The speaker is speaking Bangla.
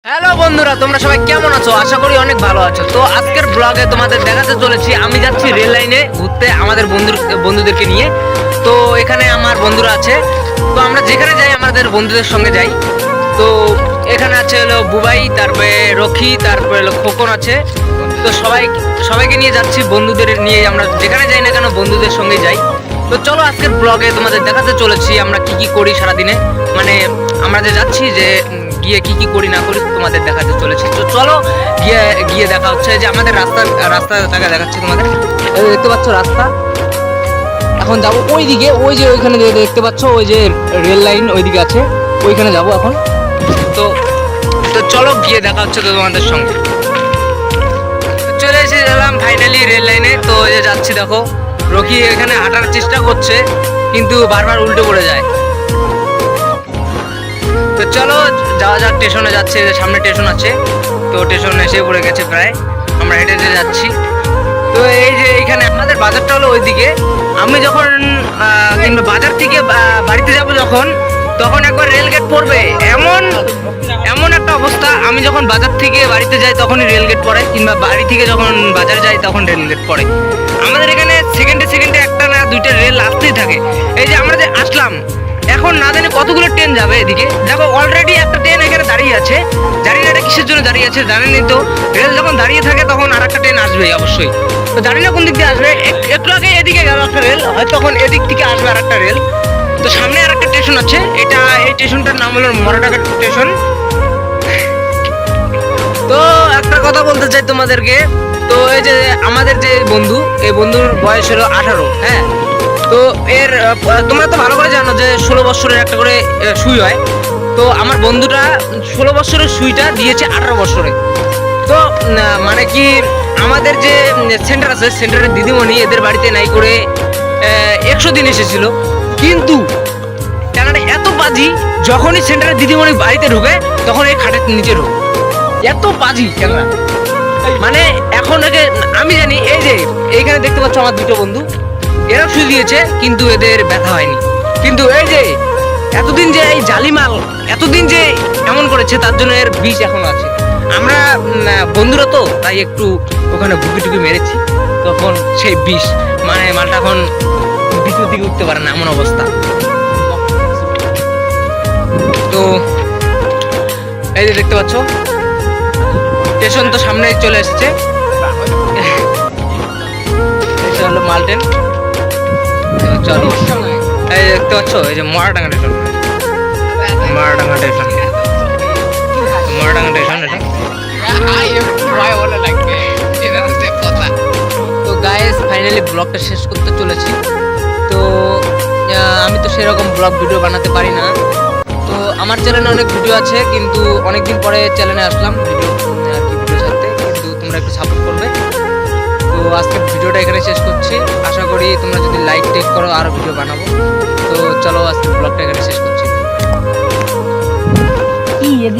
হ্যালো বন্ধুরা, তোমরা সবাই কেমন আছো? আশা করি অনেক ভালো আছো। তো আজকের ব্লগে তোমাদের দেখাতে চলেছি আমি যাচ্ছি রেল লাইনে ঘুরতে আমাদের বন্ধুদেরকে নিয়ে। তো এখানে আমার বন্ধুরা আছে, তো আমরা যেখানে যাই আমাদের বন্ধুদের সঙ্গে যাই। তো এখানে আছে হলো বুবাই, তারপরে রকি, তারপরে হলো খোকন আছে। তো সবাইকে নিয়ে যাচ্ছি, বন্ধুদের নিয়ে আমরা যেখানে যাই না কেন বন্ধুদের সঙ্গে যাই। তো চলো আজকের ব্লগে তোমাদের দেখাতে চলেছি আমরা কি কি করি সারাদিনে, মানে আমরা যে যাচ্ছি যে গিয়ে কি কি করি না করি তোমাদের দেখাতে চলেছি। তো চলো গিয়ে গিয়ে দেখা হচ্ছে যে আমাদের রাস্তাটাকে দেখাচ্ছে তোমাদের। এই দেখতে পাচ্ছ রাস্তা, এখন যাব ওই দিকে, ওই যে ওইখানে দেখতে পাচ্ছ ওই যে রেল লাইন ওইদিকে আছে, ওইখানে যাব এখন। তো তো চলো গিয়ে দেখা হচ্ছে তো তোমাদের সঙ্গে। চলে এসে গেলাম ফাইনালি রেল লাইনে। তো এই যে যাচ্ছি, দেখো রকি এখানে হাঁটার চেষ্টা করছে কিন্তু বারবার উল্টো পড়ে যায়। তো চলো যাওয়া যাক, স্টেশনে যাচ্ছে, সামনে স্টেশন আছে। তো স্টেশন এসে পড়ে গেছে প্রায়, আমরা হেঁটে হেঁটে যাচ্ছি। তো এই যে এইখানে আমাদের বাজারটা হলো ওইদিকে। আমি যখন কিংবা বাজার থেকে বাড়িতে যাব যখন, তখন একবার রেলগেট পড়বে, এমন এমন একটা অবস্থা। আমি যখন বাজার থেকে বাড়িতে যাই তখনই রেলগেট পড়ে, কিংবা বাড়ি থেকে যখন বাজার যাই তখন রেলগেট পড়ে। আমাদের এখানে সেকেন্ডে সেকেন্ডে একটা না দুইটা রেল আসতেই থাকে। এই যে আমরা যে আসলাম, এখন না জানি কতগুলো ট্রেন যাবে এদিকে। দেখো অলরেডি একটা ট্রেন এখানে দাঁড়িয়ে আছে, জানি না এটা কিসের জন্য দাঁড়িয়ে আছে, জানেনই তো। রেল যখন দাঁড়িয়ে থাকে তখন আর একটা ট্রেন আসবে অবশ্যই। তো জানি না কোন দিক দিয়ে আসবে, একটু আগে এদিকে গেল একটা রেল, হয়তো তখন এদিক থেকে আসবে আর একটা রেল। তো সামনে আর একটা স্টেশন আছে, এই স্টেশনটার নাম হলো মরাটাকা স্টেশন। তো একটা কথা বলতে চাই তোমাদেরকে। তো এই যে আমাদের যে বন্ধু, এই বন্ধুর বয়স হলো 18। হ্যাঁ, তো এর তোমরা তো ভালো করে জানো যে 16 বছরের একটা করে সুই হয়। তো আমার বন্ধুটা 16 বছরের সুইটা দিয়েছে 18 বছরে। তো মানে কি, আমাদের যে সেন্টার আছে, সেন্টারের দিদিমণি এদের বাড়িতে নাই করে 100 দিন এসেছিল। কিন্তু টাকাটা এত বাজি, যখনই সেন্টারের দিদিমণি বাড়িতে ঢুকে তখন এই খাটের নিচে ঢুকে, এত বাজি ক্যাংরা। মানে এখন আগে আমি জানি, এই যে এইখানে দেখতে পাচ্ছ আমার দুটো বন্ধু, এরা শুয়ে দিয়েছে কিন্তু এদের ব্যথা হয়নি। কিন্তু এই যে এতদিন যে এই জালিমাল এতদিন যে এমন করেছে, তার জন্য এর বিষ এখনো আছে। আমরা বন্ধুরা তো তাই একটু ওখানে বুকি টুকি মেরেছি, তখন সেই বিষ, মানে মালটা এখন ভিতর দিকে উঠতে পারে না, এমন অবস্থা। তো এই যে দেখতে পাচ্ছ স্টেশন তো সামনে চলে এসেছে, এটা হলো মালটেন। চলো এই দেখতে পাচ্ছ এই যে Moradanga station, Moradanga station, Moradanga station এটা। তো গাইস ফাইনালি ব্লগটা শেষ করতে চলেছি। তো আমি তো সেরকম ব্লগ ভিডিও বানাতে পারি না। তো আমার চ্যানেলে অনেক ভিডিও আছে, কিন্তু অনেকদিন পরে চ্যানেলে আসলাম ভিডিও আর কি, ভিডিও ছাড়তে। কিন্তু তোমরা একটু সাপোর্ট করবে। তো আজকের ভিডিওটা এখানে শেষ করছি, আশা করি তোমরা যদি লাইক টেক করো আরও ভিডিও বানাবো। তো চলো আজকের ব্লগটা এখানে শেষ করছি।